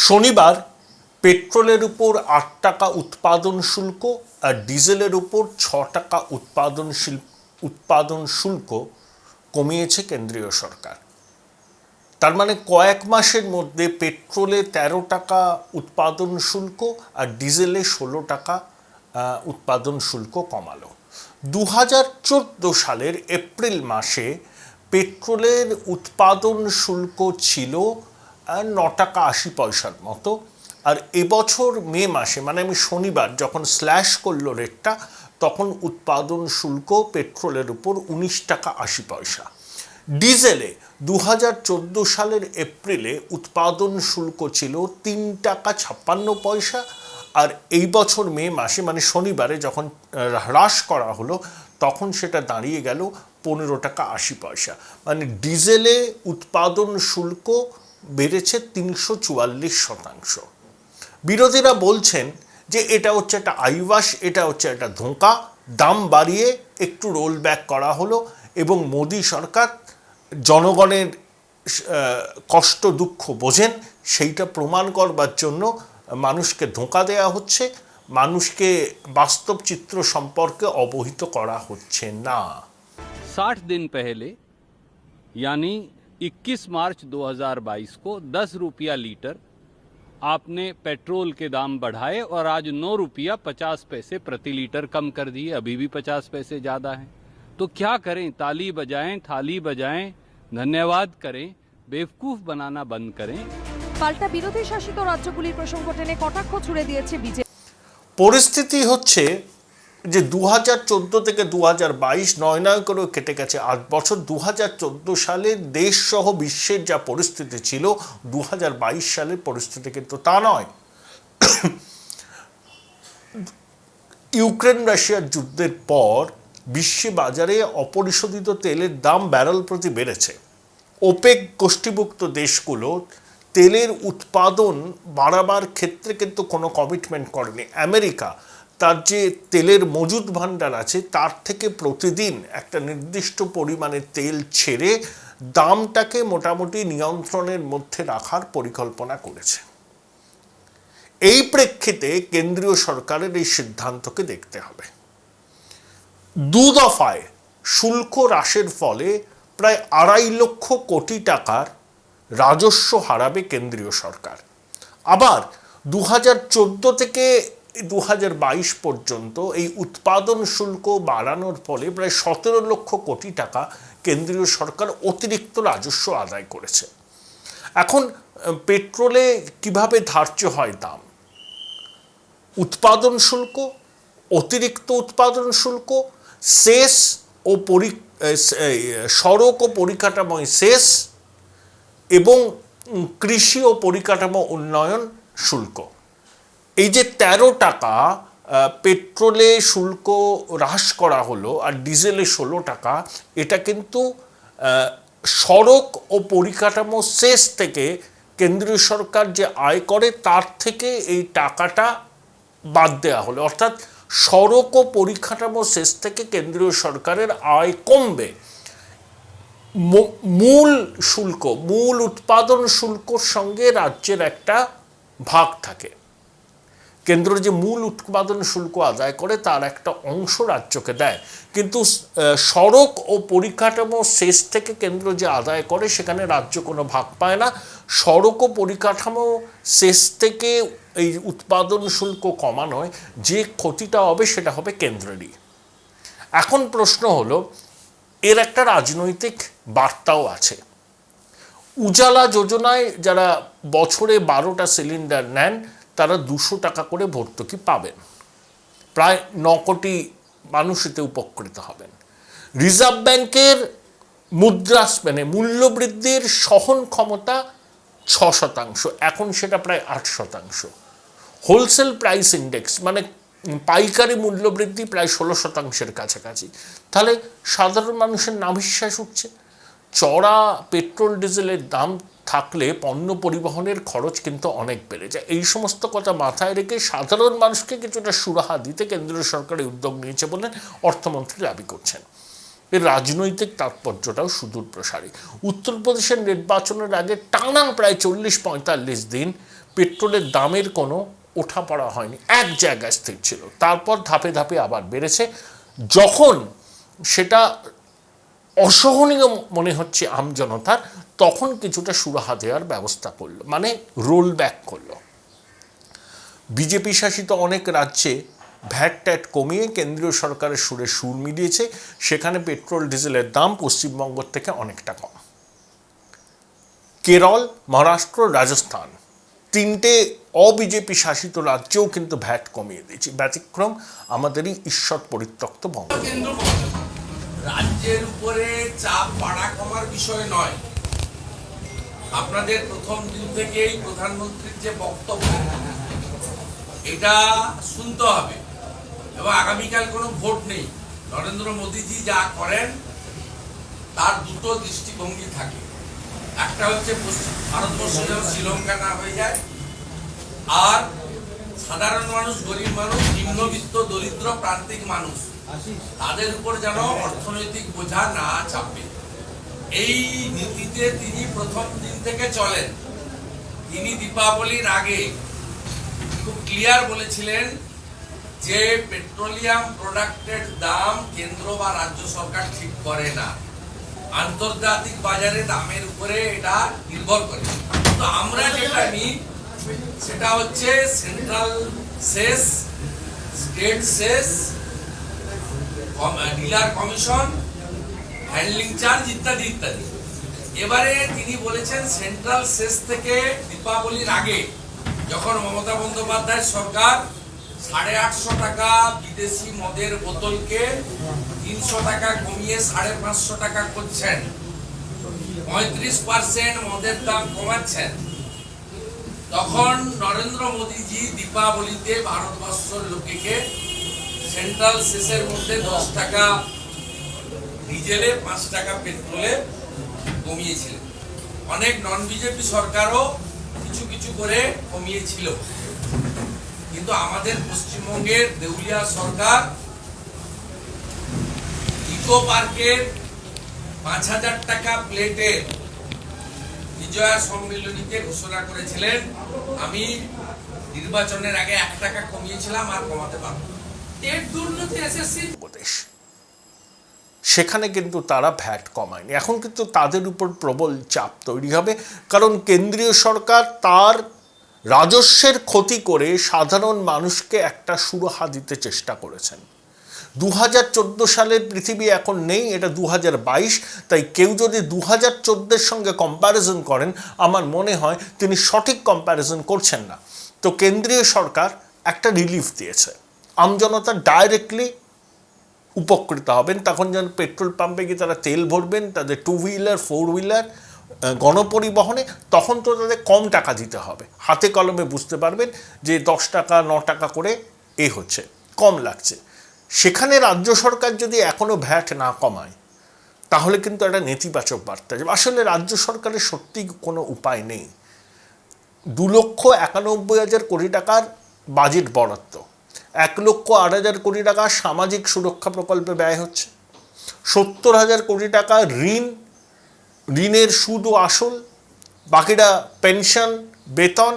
শনিবার পেট্রোলের উপর ৮ টাকা উৎপাদন শুল্ক আর ডিজেলের উপর ৬ টাকা উৎপাদন শুল্ক কমিয়েছে কেন্দ্রীয় সরকার। তার মানে কয়েক মাসের মধ্যে পেট্রোলে ১৩ টাকা উৎপাদন শুল্ক আর ডিজেলে ১৬ টাকা উৎপাদন শুল্ক কমালো। ২০১৪ সালের এপ্রিল মাসে পেট্রোলের উৎপাদন শুল্ক ছিল ৯ টাকা ৮০ পয়সার মতো, আর এবছর মে মাসে মানে আমি শনিবার যখন স্ল্যাশ করলো রেটটা, তখন উৎপাদন শুল্ক পেট্রোলের উপর ১৯ টাকা ৮০ পয়সা। ডিজেলে ২০১৪ সালের এপ্রিলে উৎপাদন শুল্ক ছিল ৩ টাকা ৫৬ পয়সা, আর এই বছর মে মাসে মানে শনিবারে যখন হ্রাস করা হলো তখন সেটা দাঁড়িয়ে গেল ১৫ টাকা ৮০ পয়সা। মানে ডিজেলে উৎপাদন শুল্ক বেড়েছে ৩৪৪%। বিরোধীরা বলছেন যে এটা হচ্ছে একটা আইওয়াশ, এটা হচ্ছে একটা ধোঁকা, দাম বাড়িয়ে একটু রোল ব্যাক করা হলো এবং মোদি সরকার জনগণের কষ্ট দুঃখ বোঝেন সেইটা প্রমাণ করবার জন্য মানুষকে ধোঁকা দেয়া হচ্ছে, মানুষকে বাস্তব চিত্র সম্পর্কে অবহিত করা হচ্ছে না। 60 दिन पहले यानी 21 मार्च 2022 को 10 रुपया लीटर आपने पेट्रोल के दाम बढ़ाए और आज 9 रुपया 50 पैसे प्रति लीटर कम कर दिए। अभी भी 50 पैसे ज़्यादा हैं, तो क्या करें? ताली बजाएं, थाली बजाएं, धन्यवाद करें, बेवकूफ़ बनाना बंद करें। পাল্টা বিরোধী শাসিত রাজ্যগুলির প্রসঙ্গ টেনে কটাক্ষ ছুড়ে দিয়েছে বিজেপি। পরিস্থিতি হচ্ছে যে ২০১৪ থেকে ২০২২ নয় করেও কেটে গেছে ৮ বছর। ২০১৪ সালে দেশ সহ বিশ্বের যা পরিস্থিতি ছিল ২০২২ সালের পরিস্থিতি কিন্তু তা নয়। ইউক্রেন রাশিয়ার যুদ্ধের পর বিশ্ব বাজারে অপরিশোধিত তেলের দাম ব্যারেল প্রতি বেড়েছে। ওপেক গোষ্ঠীভুক্ত দেশগুলো তেলের উৎপাদন বাড়াবার ক্ষেত্রে কিন্তু কোনো কমিটমেন্ট করেনি। আমেরিকা তার যে তেলের মজুদ ভাণ্ডার আছে তার থেকে প্রতিদিন একটা নির্দিষ্ট পরিমাণে তেল ছেড়ে দামটাকে মোটামুটি নিয়ন্ত্রণের মধ্যে রাখার পরিকল্পনা করেছে। এই প্রেক্ষিতে কেন্দ্রীয় সরকারের এই সিদ্ধান্তকে দেখতে হবে। ২ দফায় শুল্ক হ্রাসের ফলে প্রায় ২.৫ লক্ষ কোটি টাকার রাজস্ব হারাবে কেন্দ্রীয় সরকার। আবার ২০১৪ থেকে ২০২২ পর্যন্ত এই উৎপাদন শুল্ক বাড়ানোর ফলে প্রায় ১৭ লক্ষ কোটি টাকা কেন্দ্রীয় সরকার অতিরিক্ত রাজস্ব আদায় করেছে। এখন পেট্রোলে কিভাবে ধার্য হয় দাম? উৎপাদন শুল্ক, অতিরিক্ত উৎপাদন শুল্ক, সেস ও সড়ক ও পরিকাঠামোয় সেস এবং কৃষি ও পরিকাঠামো উন্নয়ন শুল্ক। এই যে ১৩ টাকা পেট্রোলে শুল্ক হ্রাস করা হলো আর ডিজেলে ১৬ টাকা, এটা কিন্তু সড়ক ও পরিকাঠামো সেস থেকে কেন্দ্রীয় সরকার যে আয় করে তার থেকে এই টাকাটা বাদ দেওয়া হলো। অর্থাৎ সড়ক ও পরিকাঠামো সেস থেকে কেন্দ্রীয় সরকারের আয় কমবে। মূল শুল্ক, মূল উৎপাদন শুল্কর সঙ্গে রাজ্যের একটা ভাগ থাকে। কেন্দ্র যে মূল উৎপাদন শুল্ক আদায় করে তার একটা অংশ রাজ্যকে দেয়, কিন্তু সড়ক ও পরিকাঠামো সেস থেকে কেন্দ্র যে আদায় করে সেখানে রাজ্য কোনো ভাগ পায় না। সড়ক ও পরিকাঠামো সেস থেকে এই উৎপাদন শুল্ক কমানোয় যে ক্ষতিটা হবে সেটা হবে কেন্দ্রেরই। এখন প্রশ্ন হলো, এর একটা রাজনৈতিক বার্তাও আছে। উজালা যোজনায় যারা বছরে ১২টা সিলিন্ডার নেন তারা ২০০ টাকা করে ভর্তুকি পাবেন। প্রায় ৯ কোটি মানুষ এতে উপকৃত হবেন। রিজার্ভ ব্যাংকের মুদ্রাস্ফীতি মূল্যবৃদ্ধির সহন ক্ষমতা ৬%, এখন সেটা প্রায় ৮%। হোলসেল প্রাইস ইন্ডেক্স মানে পাইকারি মূল্যবৃদ্ধি প্রায় ১৬%-এর কাছাকাছি। তাহলে সাধারণ মানুষের নাভিশ্বাস উঠছে। চড়া পেট্রোল ডিজেলের দাম থাকলে পণ্য পরিবহনের খরচ কিন্তু অনেক বেড়ে যায়। এই সমস্ত কথা মাথায় রেখে সাধারণ মানুষকে কিছুটা সুরাহা দিতে কেন্দ্রীয় সরকার উদ্যোগ নিয়েছে বলে অর্থমন্ত্রী দাবি করছেন। এর রাজনৈতিক তাৎপর্যটাও সুদূর প্রসারী। উত্তরপ্রদেশের নির্বাচনের আগে টানা প্রায় ৪০-৪৫ দিন পেট্রোলের দামের কোনো ওঠাপড়া হয়নি, এক জায়গায় স্থির ছিল। তারপর ধাপে ধাপে আবার বেড়েছে। যখন সেটা অসহনীয় মনে হচ্ছে আমজনতার, তখন কিছুটা সুরাহা দেওয়ার ব্যবস্থা করলো, মানে রোল ব্যাক করলো। বিজেপি শাসিত অনেক রাজ্যে ভ্যাট ট্যাট কমিয়ে কেন্দ্রীয় সরকারের সুরে সুর মিলিয়েছে, সেখানে পেট্রোল ডিজেলের দাম পশ্চিমবঙ্গ থেকে অনেকটা কম। কেরল, মহারাষ্ট্র, রাজস্থান, তিনটে অবিজেপি শাসিত রাজ্যেও কিন্তু ভ্যাট কমিয়ে দিয়েছে। ব্যতিক্রম আমাদেরই ঈশ্বর পরিত্যক্ত বঙ্গ। রাজ্যের উপরে চাপ বাড়া কমার বিষয় নয়। আপনাদের প্রথম দিন থেকেই প্রধানমন্ত্রীর যে বক্তব্য, এটা শুনতে হবে। এবং আগামীকাল কোনো ভোট নেই। নরেন্দ্র মোদীজি যা করেন তার দুটো দৃষ্টিভঙ্গি থাকে। একটা হচ্ছে ভারতবর্ষ যেন শ্রীলঙ্কা না হয়ে যায়, আর সাধারণ মানুষ, গরিব মানুষ, নিম্নবিত্ত, দরিদ্র, প্রান্তিক মানুষ, তাদের উপর যেন অর্থনৈতিক বোঝা না চাপে। এই নীতিতে তিনি প্রথম দিন থেকে চলেন। তিনি দীপাবলির আগে খুব ক্লিয়ার বলেছিলেন যে পেট্রোলিয়াম প্রোডাক্টের দাম কেন্দ্র বা রাজ্য সরকার ঠিক করে না, আন্তর্জাতিক বাজারে দামের উপরে এটা নির্ভর করে। তো আমরা যেটা নিই সেটা হচ্ছে সেন্ট্রাল সেস, স্টেট সেস, ডিলার কমিশন, হ্যান্ডলিং চার্জ ইত্যাদি ইত্যাদি। এবারে তিনি বলেছেন সেন্ট্রাল সেস থেকে দীপাবলির আগে, যখন মমতা বন্দ্যোপাধ্যায় সরকার 850 টাকা বিদেশি মদের বোতলকে 300 টাকা কমিয়ে 550 টাকা করছেন, 35% মদের দাম কমাচ্ছেন, তখন নরেন্দ্র মোদীজি দীপাবলিতে ভারতবর্ষের লোকেকে সেন্ট্রাল সেসের মধ্যে 10 টাকা ডিজেলে, 5 টাকা পেট্রোলে কমিয়েছিলেন। অনেক নন বিজেপি সরকারও কিছু কিছু করে কমিয়েছিল, কিন্তু আমাদের পশ্চিমবঙ্গের দেউলিয়া সরকার ইকো পার্কের 5000 টাকা প্লেটের বিজয়া সম্মিলনীতে ঘোষণা করেছিলেন, আমি নির্বাচনের আগে 1 টাকা কমিয়েছিলাম, আর কমাতে পারবো না। এর দুর্নীতি এসএসসি উপদেশ, সেখানে কিন্তু তারা ভ্যাট কমায়নি। এখন কিন্তু তাদের উপর প্রবল চাপ তৈরি হবে, কারণ কেন্দ্রীয় সরকার তার রাজস্বের ক্ষতি করে সাধারণ মানুষকে একটা সুরাহা দিতে চেষ্টা করেছেন। 2014 সালের পৃথিবী এখন নেই, এটা 2022। তাই কেউ যদি 2014-এর সঙ্গে কম্প্যারিজন করেন, আমার মনে হয় তিনি সঠিক কম্প্যারিজন করছেন না। তো কেন্দ্রীয় সরকার একটা রিলিফ দিয়েছে, আমজনতা ডাইরেক্টলি উপকৃত হবেন। তখন যেন পেট্রোল পাম্পে গিয়ে তারা তেল ভরবেন, তাদের 2 হুইলার 4 হুইলার গণপরিবহনে, তখন তো তাদের কম টাকা দিতে হবে। হাতে কলমে বুঝতে পারবেন যে 10 টাকা 9 টাকা করে হচ্ছে, কম লাগছে। সেখানে রাজ্য সরকার যদি এখনও ভ্যাট না কমায়, তাহলে কিন্তু একটা নেতিবাচক বার্তা যাবে। আসলে রাজ্য সরকারের সত্যি কোনো উপায় নেই। 2,91,000 কোটি টাকার বাজেট বরাদ্দ, 1,08,000 কোটি টাকা সামাজিক সুরক্ষা প্রকল্পে ব্যয় হচ্ছে, 70,000 কোটি টাকা ঋণের সুদ ও আসল, বাকিটা পেনশন, বেতন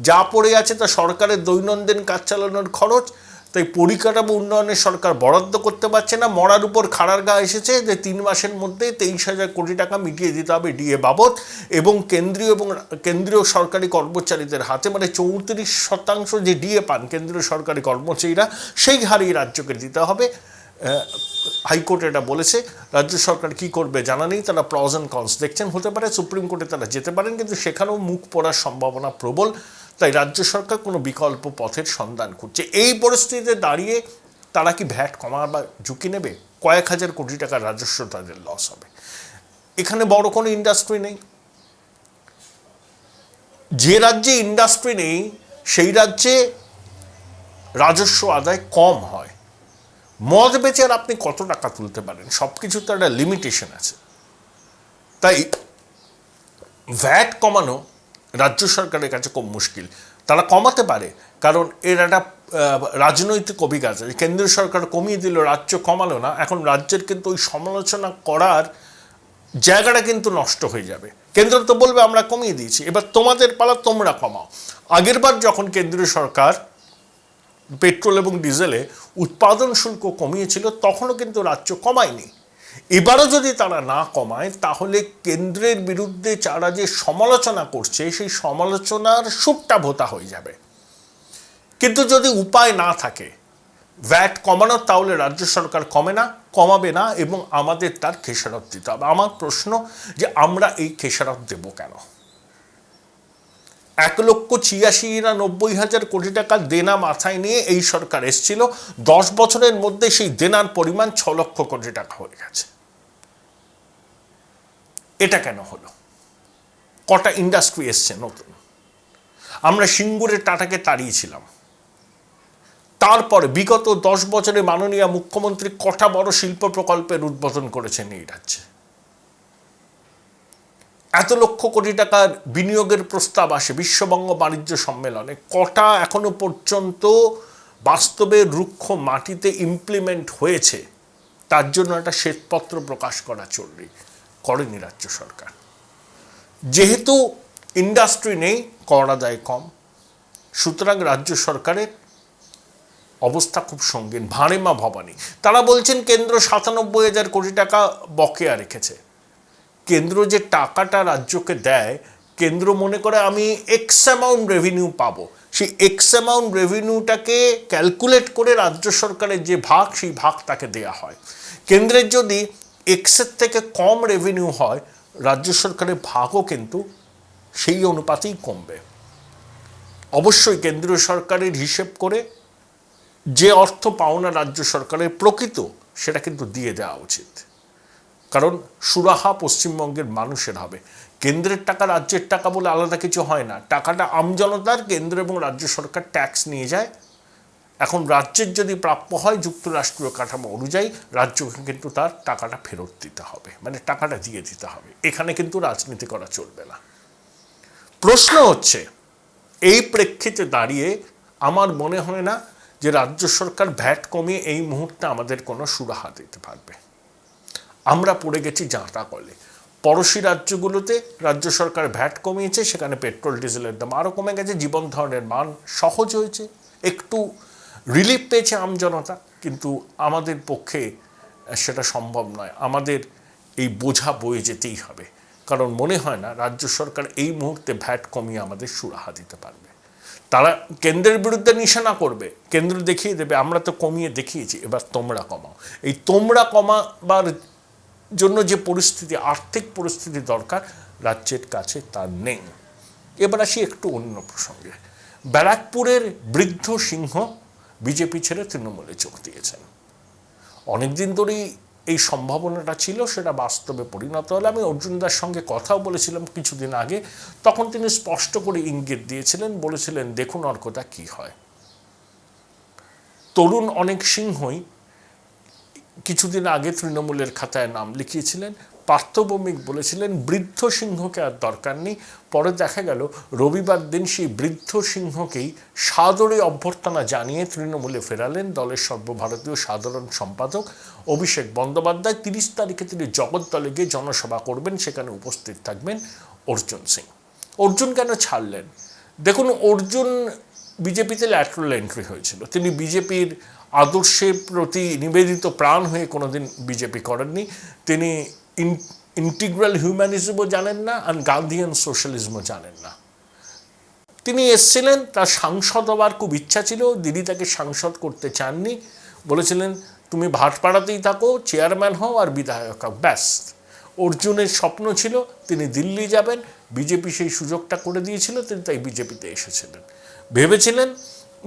যা পড়ে আছে তা সরকারের দৈনন্দিন কাজ চালানোর খরচ। তাই পরিকাঠামো উন্নয়নের সরকার বরাদ্দ করতে পারছে না। মরার উপর খাড়ার গা এসেছে যে 3 মাসের মধ্যে 23,000 কোটি টাকা মিটিয়ে দিতে হবে ডিএ বাবদ, এবং কেন্দ্রীয় সরকারি কর্মচারীদের হাতে, মানে 34% যে ডিএ পান কেন্দ্রীয় সরকারি কর্মচারীরা, সেই হারেই রাজ্যকে দিতে হবে। হাইকোর্ট এটা বলেছে। রাজ্য সরকার কি করবে জানা নেই, তারা প্রস অ্যান্ড কনস দেখছেন। হতে পারে সুপ্রিম কোর্টে তারা যেতে পারেন, কিন্তু সেখানেও মুখ পড়ার সম্ভাবনা প্রবল। তাই রাজ্য সরকার কোনো বিকল্প পথের সন্ধান করছে। এই পরিস্থিতিতে দাঁড়িয়ে তারা কি ভ্যাট কমাবার ঝুঁকি নেবে? কয়েক হাজার কোটি টাকার রাজস্ব তাদের লস হবে। এখানে বড় কোনো ইন্ডাস্ট্রি নেই। যে রাজ্যে ইন্ডাস্ট্রি নেই সেই রাজ্যে রাজস্ব আদায় কম হয়। মদ বেচে আর আপনি কত টাকা তুলতে পারেন, সব কিছু তো একটা লিমিটেশন আছে। তাই ভ্যাট কমানো রাজ্য সরকারের কাছে খুব মুশকিল। তারা কমাতে পারে, কারণ এর একটা রাজনৈতিক অভিজ্ঞতা আছে। কেন্দ্রীয় সরকার কমিয়ে দিল, রাজ্য কমালো না। এখন রাজ্যের কিন্তু ওই সমালোচনা করার জায়গাটা কিন্তু নষ্ট হয়ে যাবে। কেন্দ্র তো বলবে আমরা কমিয়ে দিয়েছি, এবার তোমাদের পালা, তোমরা কমাও। আগেরবার যখন কেন্দ্রীয় সরকার পেট্রোল এবং ডিজেলে উৎপাদন শুল্ক কমিয়েছিল তখনও কিন্তু রাজ্য কমায়নি। এবারও যদি তারা না কমায় তাহলে কেন্দ্রের বিরুদ্ধে যারা যে সমালোচনা করছে সেই সমালোচনার সুপটা ভোতা হয়ে যাবে। কিন্তু যদি উপায় না থাকে ভ্যাট কমানোর, তাহলে রাজ্য সরকার কমাবে না এবং আমাদের তার খেসারত দিতে হবে। আমার প্রশ্ন যে আমরা এই খেসারত দেব কেন? 1,86,90,000 কোটি টাকা দেনা মাথায় নিয়ে এই সরকার এসেছিল, 10 বছরের মধ্যে সেই দেনার পরিমাণ 6 লক্ষ কোটি টাকা হয়ে গেছে। এটা কেন হলো? কটা ইন্ডাস্ট্রি এসছে নতুন? আমরা সিঙ্গুরের টাটাকে তাড়িয়েছিলাম, তারপরে বিগত 10 বছরে মাননীয় মুখ্যমন্ত্রী কটা বড় শিল্প প্রকল্পের উদ্বোধন করেছেন এই রাজ্যে। এত লক্ষ কোটি টাকার বিনিয়োগের প্রস্তাব আসে বিশ্ববঙ্গ বাণিজ্য সম্মেলনে, কটা এখনো পর্যন্ত বাস্তবে রুক্ষ মাটিতে ইমপ্লিমেন্ট হয়েছে তার জন্য একটা শ্বেতপত্র প্রকাশ করা জরুরি, করেনি রাজ্য সরকার। যেহেতু ইন্ডাস্ট্রি নেই, কর আদায় কম, সুতরাং রাজ্য সরকারের অবস্থা খুব সঙ্গীন। ভাঁড়েমা ভবানী তারা বলছেন কেন্দ্র 97,000 কোটি টাকা বকেয়া রেখেছে। কেন্দ্র যে টাকাটা রাজ্যকে দেয়, কেন্দ্র মনে করে আমি এক্স অ্যামাউন্ট রেভিনিউ পাবো, সেই এক্স অ্যামাউন্ট রেভিনিউটাকে ক্যালকুলেট করে রাজ্য সরকারের যে ভাগ সেই ভাগ তাকে দেয়া হয়। কেন্দ্রের যদি এক্সের থেকে কম রেভিনিউ হয়, রাজ্য সরকারের ভাগও কিন্তু সেই অনুপাতেই কমবে। অবশ্যই কেন্দ্রীয় সরকারের হিসেব করে যে অর্থ পাওনা রাজ্য সরকারের প্রকৃত, সেটা কিন্তু দিয়ে দেওয়া উচিত, কারণ সুরাহা পশ্চিমবঙ্গের মানুষের হবে। কেন্দ্রের টাকা রাজ্যের টাকা বলে আলাদা কিছু হয় না, টাকাটা আমজনতার, কেন্দ্র এবং রাজ্য সরকার ট্যাক্স নিয়ে যায়। এখন রাজ্যের যদি প্রাপ্য হয় যুক্তরাষ্ট্রীয় কাঠামো অনুযায়ী, রাজ্যকে কিন্তু তার টাকাটা ফেরত দিতে হবে, মানে টাকাটা দিয়ে দিতে হবে। এখানে কিন্তু রাজনীতি করা চলবে না। প্রশ্ন হচ্ছে, এই প্রেক্ষিতে দাঁড়িয়ে আমার মনে হয় না যে রাজ্য সরকার ভ্যাট কমিয়ে এই মুহূর্তে আমাদের কোনো সুরাহা দিতে পারবে। আমরা পড়ে গেছি জাঁতা কলে। পড়োশি রাজ্যগুলোতে রাজ্য সরকার ভ্যাট কমিয়েছে, সেখানে পেট্রোল ডিজেলের দাম আরও কমে গেছে, জীবন ধারণের মান সহজ হয়েছে, একটু রিলিফ পেয়েছে আমজনতা। কিন্তু আমাদের পক্ষে সেটা সম্ভব নয়, আমাদের এই বোঝা বয়ে যেতেই হবে, কারণ মনে হয় না রাজ্য সরকার এই মুহূর্তে ভ্যাট কমিয়ে আমাদের সুরাহা দিতে পারবে। তারা কেন্দ্রের বিরুদ্ধে নিশানা করবে, কেন্দ্র দেখিয়ে দেবে আমরা তো কমিয়ে দেখিয়েছি, এবার তোমরা কমাও। এই তোমরা কমাবার জন্য যে পরিস্থিতি, আর্থিক পরিস্থিতি দরকার, রাজ্যের কাছে তা নেই। এবার আসি একটু অন্য প্রসঙ্গে। ব্যারাকপুরের বৃদ্ধ সিংহ বিজেপি ছেড়ে তৃণমূলে যোগ দিয়েছেন। অনেকদিন ধরেই এই সম্ভাবনাটা ছিল, সেটা বাস্তবে পরিণত হলে। আমি অর্জুনদার সঙ্গে কথাও বলেছিলাম কিছুদিন আগে, তখন তিনি স্পষ্ট করে ইঙ্গিত দিয়েছিলেন, বলেছিলেন দেখুন অর্কটা কি হয়। তরুণ অনেক সিংহই কিছুদিন আগে তৃণমূলের খাতায় নাম লিখিয়েছিলেন। পার্থ ভৌমিক বলেছিলেন বৃদ্ধ সিংহকে আর দরকার নেই। পরে দেখা গেল রবিবার দিন সেই বৃদ্ধ সিংহকেই সাদরে অভ্যর্থনা জানিয়ে তৃণমূলে ফেরালেন দলের সর্বভারতীয় সাধারণ সম্পাদক অভিষেক বন্দ্যোপাধ্যায়। 30 তারিখে তিনি জগদ্দলে গিয়ে জনসভা করবেন, সেখানে উপস্থিত থাকবেন অর্জুন সিং। অর্জুন কেন ছাড়লেন? দেখুন, অর্জুন বিজেপিতে ল্যাটারাল এন্ট্রি হয়েছিল। তিনি বিজেপির আদর্শের প্রতি নিবেদিত প্রাণ হয়ে কোনোদিন বিজেপি করেননি। তিনি ইন্টিগ্রাল হিউম্যানিজমও জানেন না, আর গান্ধিয়ান সোশ্যালিজমও জানেন না। তিনি এসছিলেন, তার সাংসদ হওয়ার খুব ইচ্ছা ছিল, দিদি তাকে সাংসদ করতে চাননি, বলেছিলেন তুমি ভাটপাড়াতেই থাকো, চেয়ারম্যান হও আর বিধায়ক হও, ব্যাস। অর্জুনের স্বপ্ন ছিল তিনি দিল্লি যাবেন, বিজেপি সেই সুযোগটা করে দিয়েছিল, তিনি তাই বিজেপিতে এসেছিলেন। ভেবেছিলেন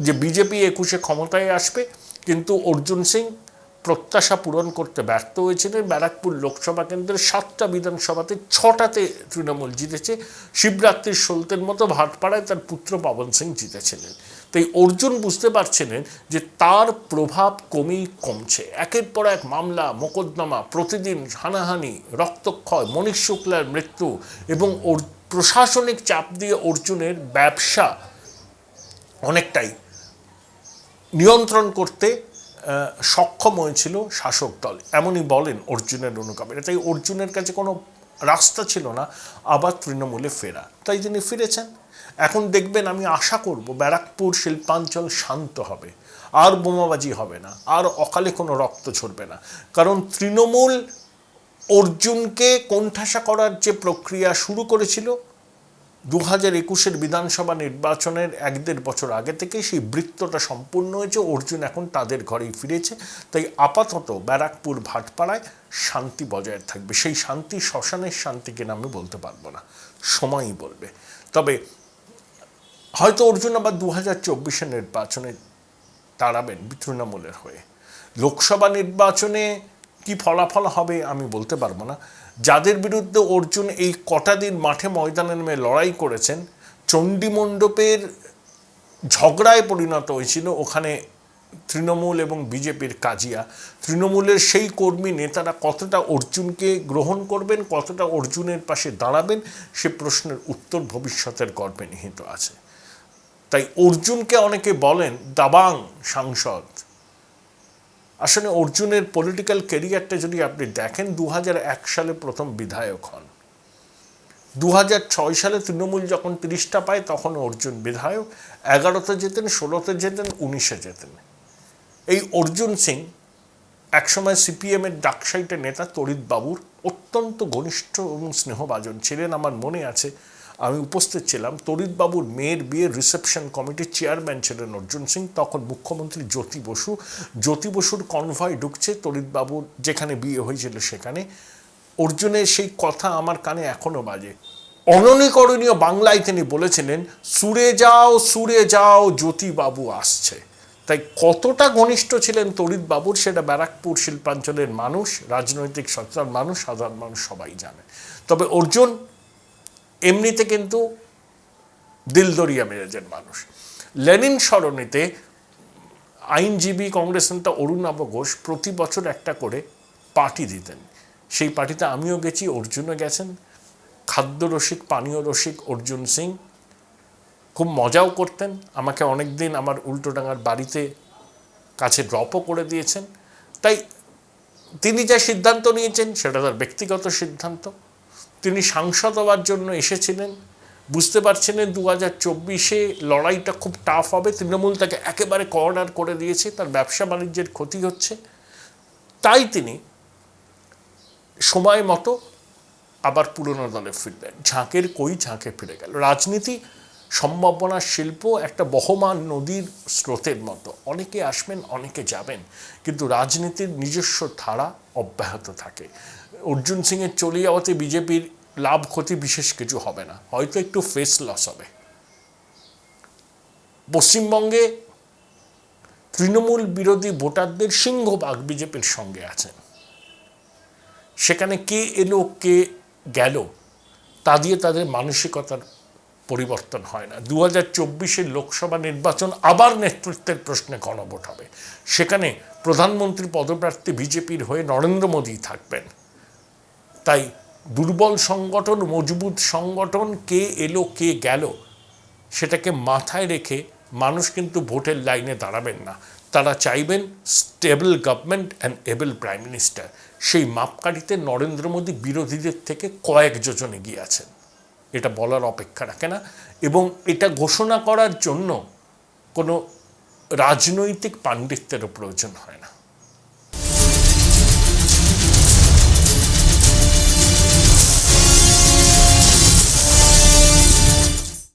যে বিজেপি 21-এ ক্ষমতায় আসবে, কিন্তু অর্জুন সিং প্রত্যাশা পূরণ করতে ব্যর্থ হয়েছিলেন। ব্যারাকপুর লোকসভা কেন্দ্রের 7টা বিধানসভাতে 6টাতে তৃণমূল জিতেছে। শিবরাত্রির সলতের মতো ভাটপাড়ায় তার পুত্র পবন সিং জিতেছিলেন। তাই অর্জুন বুঝতে পারছিলেন যে তার প্রভাব কমছে। একের পর এক মামলা মোকদ্দমা, প্রতিদিন হানাহানি, রক্তক্ষয়, মনীষ শুক্লার মৃত্যু এবং প্রশাসনিক চাপ দিয়ে অর্জুনের ব্যবসা অনেকটাই নিয়ন্ত্রণ করতে সক্ষম হয়েছিল শাসক দল, এমনই বলেন অর্জুনের অনুগামীরা। তাই অর্জুনের কাছে কোনো রাস্তা ছিল না আবার তৃণমূলে ফেরা, তাই তিনি ফিরেছেন। এখন দেখবেন, আমি আশা করব ব্যারাকপুর শিল্পাঞ্চল শান্ত হবে, আর বোমাবাজি হবে না, আর অকালে কোনো রক্ত ঝরবে না। কারণ তৃণমূল অর্জুনকে কোণঠাসা করার যে প্রক্রিয়া শুরু করেছিল 2021-এর বিধানসভা নির্বাচনের 1-1.5 বছর আগে থেকে, সেই বৃত্তটা সম্পূর্ণ হয়েছে। অর্জুন এখন তাদের ঘরেই ফিরেছে। তাই আপাতত ব্যারাকপুর ভাটপাড়ায় শান্তি বজায় থাকবে। সেই শান্তি শ্মশানের শান্তি কিনা আমি বলতে পারবো না, সময়ই বলবে। তবে হয়তো অর্জুন আবার 2024-এর নির্বাচনে দাঁড়াবেন তৃণমূলের হয়ে। লোকসভা নির্বাচনে কি ফলাফল হবে আমি বলতে পারবো না। যাদের বিরুদ্ধে অর্জুন এই কটা দিন মাঠে ময়দানে নেমে লড়াই করেছেন, চণ্ডীমণ্ডপের ঝগড়ায় পরিণত হয়েছিল ওখানে তৃণমূল এবং বিজেপির কাজিয়া। তৃণমূলের সেই কর্মী নেতারা কতটা অর্জুনকে গ্রহণ করবেন, কতটা অর্জুনের পাশে দাঁড়াবেন, সে প্রশ্নের উত্তর ভবিষ্যতের গর্ভে নিহিত আছে। তাই অর্জুনকে অনেকে বলেন দাবাং সাংসদ। আসলে অর্জুনের পলিটিক্যাল ক্যারিয়ারটা যদি আপনি দেখেন, 2001 সালে প্রথম বিধায়ক হন। 2006 সালে তৃণমূল যখন 30টা পায় তখন অর্জুন বিধায়ক। 11তে যেতেন, 16তে যেতেন, 19-এ যেতেন। এই অর্জুন সিং একসময় সিপিএমের ডাকসাইটের নেতা তড়িৎ বাবুর অত্যন্ত ঘনিষ্ঠ এবং স্নেহভাজন ছিলেন। আমার মনে আছে, আমি উপস্থিত ছিলাম। তড়িৎ বাবুর মেয়ের বিয়ের রিসেপশন কমিটির চেয়ারম্যান ছিলেন অর্জুন সিং। তখন মুখ্যমন্ত্রী জ্যোতি বসুর কনভয় ঢুকছে তড়িৎ বাবুর যেখানে বিয়ে হয়েছিল সেখানে। অর্জুনের সেই কথা আমার কানে এখনো বাজে। অননীকরণীয় বাংলায় তিনি বলেছিলেন, সুরে যাও জ্যোতিবাবু আসছে। তাই কতটা ঘনিষ্ঠ ছিলেন তড়িৎ বাবুর সেটা ব্যারাকপুর শিল্পাঞ্চলের মানুষ, রাজনৈতিক সচেতন মানুষ, সাধারণ মানুষ সবাই জানে। তবে অর্জুন এমনিতে কিন্তু দিলদরিয়া মেজাজের মানুষ। লেনিন সরণিতে আইনজীবী কংগ্রেস নেতা অরুণাভ ঘোষ প্রতি বছর একটা করে পার্টি দিতেন। সেই পার্টিতে আমিও গেছি, অর্জুনও গেছেন। খাদ্য রসিক, পানীয় রসিক অর্জুন সিং খুব মজাও করতেন। আমাকে অনেক দিন আমার উল্টোডাঙ্গার বাড়িতে কাছে ড্রপও করে দিয়েছেন। তাই তিনি যা সিদ্ধান্ত নিয়েছেন সেটা তার ব্যক্তিগত সিদ্ধান্ত। তিনি সাংসদ হওয়ার জন্য এসেছিলেন, বুঝতে পারছিলেন 2024-এ লড়াইটা খুব টাফ হবে। তৃণমূল তাকে একেবারে কর্নার করে দিয়েছে, তার ব্যবসা বাণিজ্যের ক্ষতি হচ্ছে। তাই তিনি সময় মতো আবার পুরনো দলে ফিরবেন। ঝাঁকের কই ঝাঁকে ফিরে গেল। রাজনীতি সম্ভাবনার শিল্প একটা বহমান নদীর স্রোতের মতো, অনেকে আসবেন অনেকে যাবেন, কিন্তু রাজনীতির নিজস্ব ধারা অব্যাহত থাকে। অর্জুন সিংয়ের চলে যাওয়াতে বিজেপির লাভ ক্ষতি বিশেষ কিছু হবে না, হয়তো একটু ফেস লস হবে। পশ্চিমবঙ্গে তৃণমূল বিরোধী ভোটারদের সিংহভাগ বিজেপির সঙ্গে আছেন। সেখানে কে এলো কে গেল তা দিয়ে তাদের মানসিকতার পরিবর্তন হয় না। 2024-এর লোকসভা নির্বাচন আবার নেতৃত্বের প্রশ্নে গণভোট হবে। সেখানে প্রধানমন্ত্রী পদপ্রার্থী বিজেপির হয়ে নরেন্দ্র মোদী থাকবেন। তাই দুর্বল সংগঠন, মজবুত সংগঠন, কে এলো কে গেল সেটাকে মাথায় রেখে মানুষ কিন্তু ভোটের লাইনে দাঁড়াবেন না। তারা চাইবেন stable government and able prime minister. সেই মাপকাঠিতে নরেন্দ্র মোদী বিরোধীদের থেকে কয়েক যোজন এগিয়ে আছেন, এটা বলার অপেক্ষা রাখে না। এবং এটা ঘোষণা করার জন্য কোনো রাজনৈতিক পাণ্ডিত্যেরও প্রয়োজন হয় না।